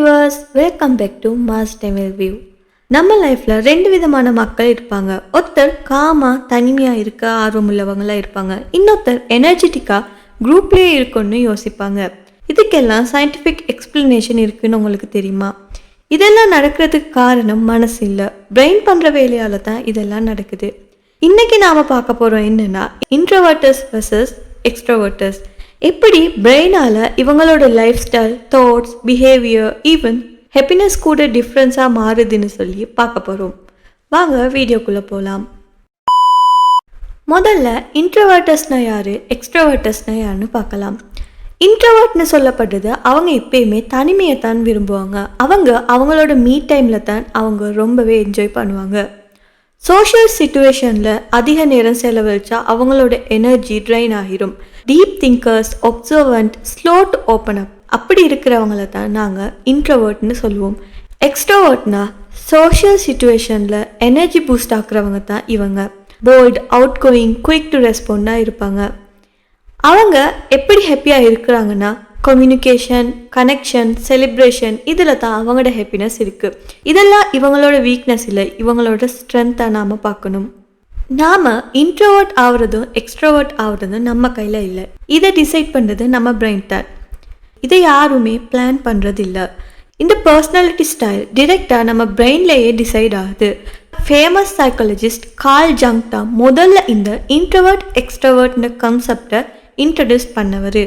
Viewers, welcome back to mass Tamil view. நம்ம லைஃப்பில் ரெண்டு விதமான மக்கள் இருப்பாங்க. ஒருத்தர் காமாக தனிமையாக இருக்க ஆர்வமுள்ளவங்களாக இருப்பாங்க. இன்னொருத்தர் எனர்ஜெட்டிக்காக குரூப்லேயே இருக்குன்னு யோசிப்பாங்க. இதுக்கெல்லாம் சயின்டிஃபிக் எக்ஸ்பிளனேஷன் இருக்குன்னு உங்களுக்கு தெரியுமா? இதெல்லாம் நடக்கிறதுக்கு காரணம் மனசு இல்லை, பிரெயின் பண்ணுற வேலையால் தான் இதெல்லாம் நடக்குது. இன்றைக்கி நாம் பார்க்க போகிறோம் என்னென்னா, இன்ட்ரோவர்ட்டர்ஸ் வெர்சஸ் எக்ஸ்ட்ரோவர்ட்டர்ஸ். எப்படி பிரெயினால் இவங்களோட life style, thoughts, behaviour, even happiness கூட டிஃப்ரென்ஸாக மாறுதுன்னு சொல்லி பார்க்க போகிறோம். வாங்க வீடியோக்குள்ளே போகலாம். முதல்ல இன்ட்ரோவர்ட்டர்ஸ்னால் யார், எக்ஸ்ட்ரோவர்ட்டர்ஸ்னால் யாருன்னு பார்க்கலாம். இன்ட்ரோவர்ட்னு சொல்லப்படுறது அவங்க எப்பயுமே தனிமையை தான் விரும்புவாங்க. அவங்களோட மீ டைமில் தான் அவங்க ரொம்பவே என்ஜாய் பண்ணுவாங்க. சோஷியல் சிச்சுவேஷனில் அதிக நேரம் செலவழிச்சா அவங்களோட எனர்ஜி ட்ரைன் ஆகிரும். Deep thinkers, observant, slow to open up, அப்படி இருக்கிறவங்கள தான் நாங்கள் இன்ட்ரோவர்ட்னு சொல்லுவோம். எக்ஸ்ட்ரோவர்ட்னா சோஷியல் சிச்சுவேஷனில் எனர்ஜி பூஸ்ட் ஆக்குறவங்க தான் இவங்க. Bold, outgoing, quick to ரெஸ்பாண்டாக இருப்பாங்க. அவங்க எப்படி ஹாப்பியாக இருக்கிறாங்கன்னா, கம்யூனிகேஷன், கனெக்ஷன், செலிப்ரேஷன், இதில் தான் அவங்களோட ஹாப்பினஸ் இருக்குது. இதெல்லாம் இவங்களோட வீக்னஸ் இல்லை, இவங்களோட ஸ்ட்ரென்த்தாக நாம் பார்க்கணும். நாம் இன்ட்ரோவர்ட் ஆகிறதும் எக்ஸ்ட்ரோவர்ட் ஆகிறதும் நம்ம கையில் இல்லை. இதை டிசைட் பண்ணுறது நம்ம பிரெயின் தான். இதை யாருமே பிளான் பண்ணுறது இல்லை. இந்த பர்சனாலிட்டி ஸ்டைல் டிரெக்டாக நம்ம பிரெயின்லேயே டிசைட் ஆகுது. ஃபேமஸ் சைக்காலஜிஸ்ட் கார்ல் ஜங் தான் முதல்ல இந்த இன்ட்ரோவர்ட் எக்ஸ்ட்ரோவர்ட்னு கான்செப்டை இன்ட்ரடியூஸ் பண்ணவர்.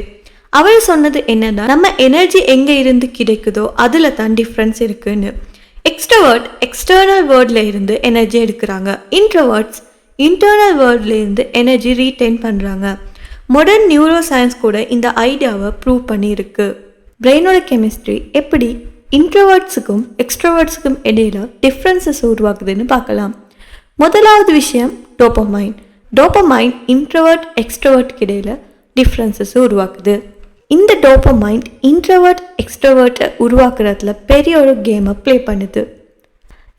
அவர் சொன்னது என்னன்னா, நம்ம எனர்ஜி எங்கே இருந்து கிடைக்குதோ அதில் தான் டிஃப்ரென்ஸ் இருக்குன்னு. எக்ஸ்ட்ரோவர்ட் எக்ஸ்டர்னல் வேர்ல்டில் இருந்து எனர்ஜி எடுக்கிறாங்க. இன்ட்ரோவர்ட்ஸ் இன்டர்னல் வேர்ல்டில் இருந்து எனர்ஜி ரீட்டைன் பண்ணுறாங்க. மாடர்ன் நியூரோ சயின்ஸ் கூட இந்த ஐடியாவை ப்ரூவ் பண்ணியிருக்கு. பிரெயினோட கெமிஸ்ட்ரி எப்படி இன்ட்ரோவர்ட்ஸுக்கும் எக்ஸ்ட்ரோவர்ட்ஸுக்கும் இடையில டிஃப்ரென்சஸ் உருவாக்குதுன்னு பார்க்கலாம். முதலாவது விஷயம் டோபமைன். டோபமைன் இன்ட்ரோவர்ட் எக்ஸ்ட்ரோவர்ட்க்கு இடையில டிஃப்ரென்சஸ் உருவாக்குது. இந்த டோபமைன் இன்ட்ரோவர்ட் எக்ஸ்ட்ரோவர்ட்டை உருவாக்குறதுல பெரிய ஒரு கேமை ப்ளே பண்ணுது.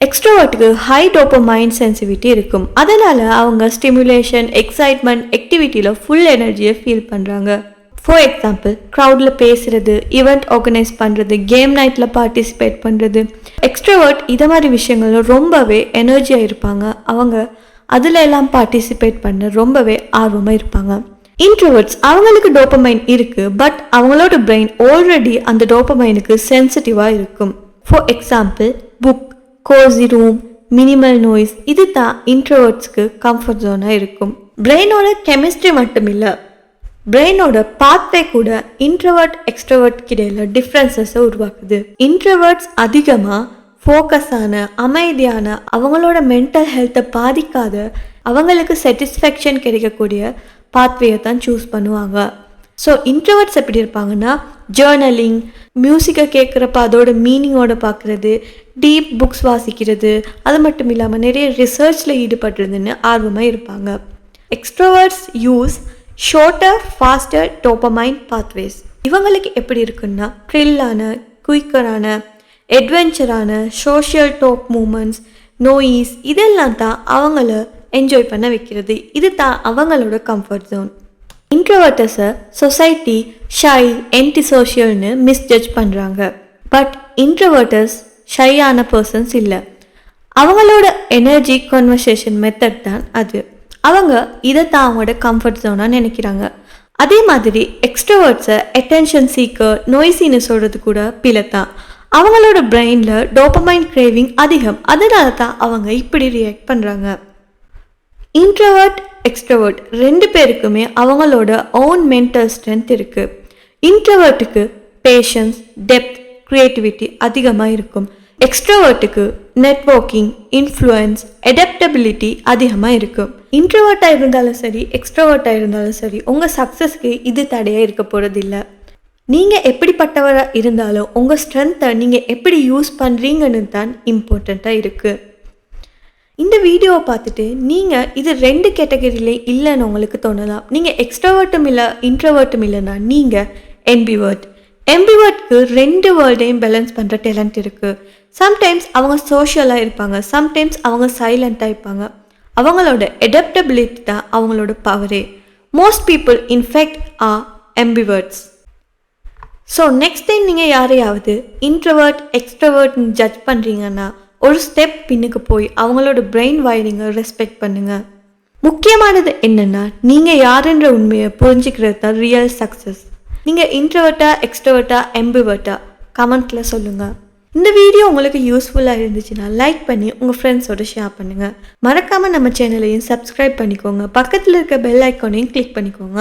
எக்ஸ்ட்ரோவர்ட்டுக்கு ஹை டோபமைன் சென்சிட்டிவிட்டி இருக்கும். அதனால் அவங்க ஸ்டிமுலேஷன், எக்ஸைட்மெண்ட், ஆக்டிவிட்டியில் ஃபுல் எனர்ஜியை ஃபீல் பண்ணுறாங்க. ஃபார் எக்ஸாம்பிள், க்ரௌடில் பேசுகிறது, ஈவெண்ட் ஆர்கனைஸ் பண்ணுறது, கேம் நைட்டில் பார்ட்டிசிபேட் பண்ணுறது. எக்ஸ்ட்ரோவர்ட் இதை மாதிரி விஷயங்களும் ரொம்பவே எனர்ஜியாக இருப்பாங்க. அவங்க அதில் எல்லாம் பார்ட்டிசிபேட் பண்ண ரொம்பவே ஆர்வமாக இருப்பாங்க. இன்ட்ரோவர்ட்ஸ் அவங்களுக்கு டோபமைன் இருக்குது, பட் அவங்களோட பிரெயின் ஆல்ரெடி அந்த டோபமைனுக்கு சென்சிட்டிவாக இருக்கும். For example, book, Kosi room, minimal noise, இது தான் இன்ட்ரோவர்ட்ஸ்க்கு கம்ஃபர்ட் ஜோனாக இருக்கும். பிரெயினோட கெமிஸ்ட்ரி மட்டும் இல்லை, பிரெயினோட பாத்வே கூட இன்ட்ரோவர்ட் எக்ஸ்ட்ரோவர்ட் இடையில டிஃப்ரென்சஸை உருவாக்குது. இன்ட்ரோவர்ட்ஸ் அதிகமாக ஃபோக்கஸான, அமைதியான, அவங்களோட மென்டல் ஹெல்த்தை பாதிக்காத, அவங்களுக்கு சாட்டிஸ்ஃபேக்ஷன் கிடைக்கக்கூடிய பாத்வேயை தான் சூஸ் பண்ணுவாங்க. ஸோ இன்ட்ரோவர்ட்ஸ் எப்படி இருப்பாங்கன்னா, ஜேர்னலிங், மியூசிக்கை கேட்குறப்ப அதோட மீனிங்கோட பார்க்குறது, டீப் புக்ஸ் வாசிக்கிறது, அது மட்டும் இல்லாமல் நிறைய ரிசர்ச்சில் ஈடுபடுறதுன்னு ஆர்வமாக இருப்பாங்க. Extroverts use shorter, faster dopamine pathways. இவங்களுக்கு எப்படி இருக்குன்னா, த்ரில்லான, குயிக்கரான, அட்வென்ச்சரான, சோஷியல் டாக் மூமெண்ட்ஸ், நோயிஸ், இதெல்லாம் தான் அவங்கள என்ஜாய் பண்ண வைக்கிறது. இது தான் அவங்களோட கம்ஃபர்ட் ஜோன். இன்ட்ரோவர்ட்டர்ஸை சொசைட்டி ஷை, ஆன்டி சோஷியல்னு மிஸ்ஜட்ஜ் பண்ணுறாங்க. பட் இன்ட்ரோவர்ட்டர்ஸ் ஷையான பர்சன்ஸ் இல்லை. அவங்களோட எனர்ஜி கன்வர்சேஷன் மெத்தட் தான் அது. அவங்க இதை தான் அவங்களோட கம்ஃபர்ட் ஜோனாக நினைக்கிறாங்க. அதே மாதிரி எக்ஸ்ட்ரோவர்ட்ஸை அட்டென்ஷன் சீக்கர், நோய்ஸின்னு சொல்கிறது கூட பிழை தான். அவங்களோட பிரெயினில் டோபமைன் கிரேவிங் அதிகம். அதனால தான் அவங்க இப்படி ரியாக்ட் பண்ணுறாங்க. இன்ட்ரோவர்ட் எக்ஸ்ட்ரோவர்ட் ரெண்டு பேருக்குமே அவங்களோட ஓன் மென்டல் ஸ்ட்ரென்த் இருக்குது. இன்ட்ரோவர்ட்டுக்கு பேஷன்ஸ், டெப்த், க்ரியேட்டிவிட்டி அதிகமாக இருக்கும். எக்ஸ்ட்ரோவர்ட்டுக்கு நெட்வொர்க்கிங், இன்ஃப்ளூயன்ஸ், அடாப்டபிலிட்டி அதிகமாக இருக்கும். இன்ட்ரோவர்ட்டாக இருந்தாலும் சரி, எக்ஸ்ட்ரோவர்ட்டாக இருந்தாலும் சரி, உங்கள் சக்ஸஸ்க்கு இது தடையாக இருக்க போகிறதில்ல. நீங்கள் எப்படிப்பட்டவராக இருந்தாலும் உங்கள் ஸ்ட்ரென்த்தை நீங்கள் எப்படி யூஸ் பண்ணுறீங்கன்னு தான் இம்பார்ட்டண்ட்டாக இருக்குது. இந்த வீடியோவை பார்த்துட்டு நீங்கள் இது ரெண்டு கேட்டகரியிலே இல்லைன்னு உங்களுக்கு தோணலாம். நீங்கள் எக்ஸ்ட்ரோவர்ட்டும் இல்லை, இன்ட்ரோவர்ட்டும் இல்லைன்னா நீங்கள் எம்பிவர்ட். எம்பிவர்ட்க்கு ரெண்டு வேர்ல்டையும் பேலன்ஸ் பண்ணுற டேலண்ட் இருக்குது. சம்டைம்ஸ் அவங்க சோஷியலாக இருப்பாங்க, சம்டைம்ஸ் அவங்க சைலண்ட்டாக இருப்பாங்க. அவங்களோட அடாப்டபிலிட்டி தான் அவங்களோட பவரே. Most people in fact are ambiverts. So next time நீங்கள் யாரையாவது இன்ட்ரவர்ட் எக்ஸ்ட்ரவர்ட்னு ஜட்ஜ் பண்ணுறீங்கன்னா ஒரு ஸ்டெப் பின்னுக்கு போய் அவங்களோட பிரெயின் வயரிங்கை ரெஸ்பெக்ட் பண்ணுங்கள். முக்கியமானது என்னென்னா நீங்கள் யாருன்ற உண்மையை புரிஞ்சுக்கிறது தான் ரியல் சக்ஸஸ். நீங்கள் இன்ட்ரவர்ட்டா எக்ஸ்ட்ரவர்ட்டா எம்பிவர்ட்டா கமெண்ட்டில் சொல்லுங்கள். இந்த வீடியோ உங்களுக்கு யூஸ்ஃபுல்லாக இருந்துச்சுன்னா லைக் பண்ணி உங்கள் ஃப்ரெண்ட்ஸோட ஷேர் பண்ணுங்கள். மறக்காமல் நம்ம சேனலையும் சப்ஸ்கிரைப் பண்ணிக்கோங்க. பக்கத்தில் இருக்க பெல் ஐக்கானையும் கிளிக் பண்ணிக்கோங்க.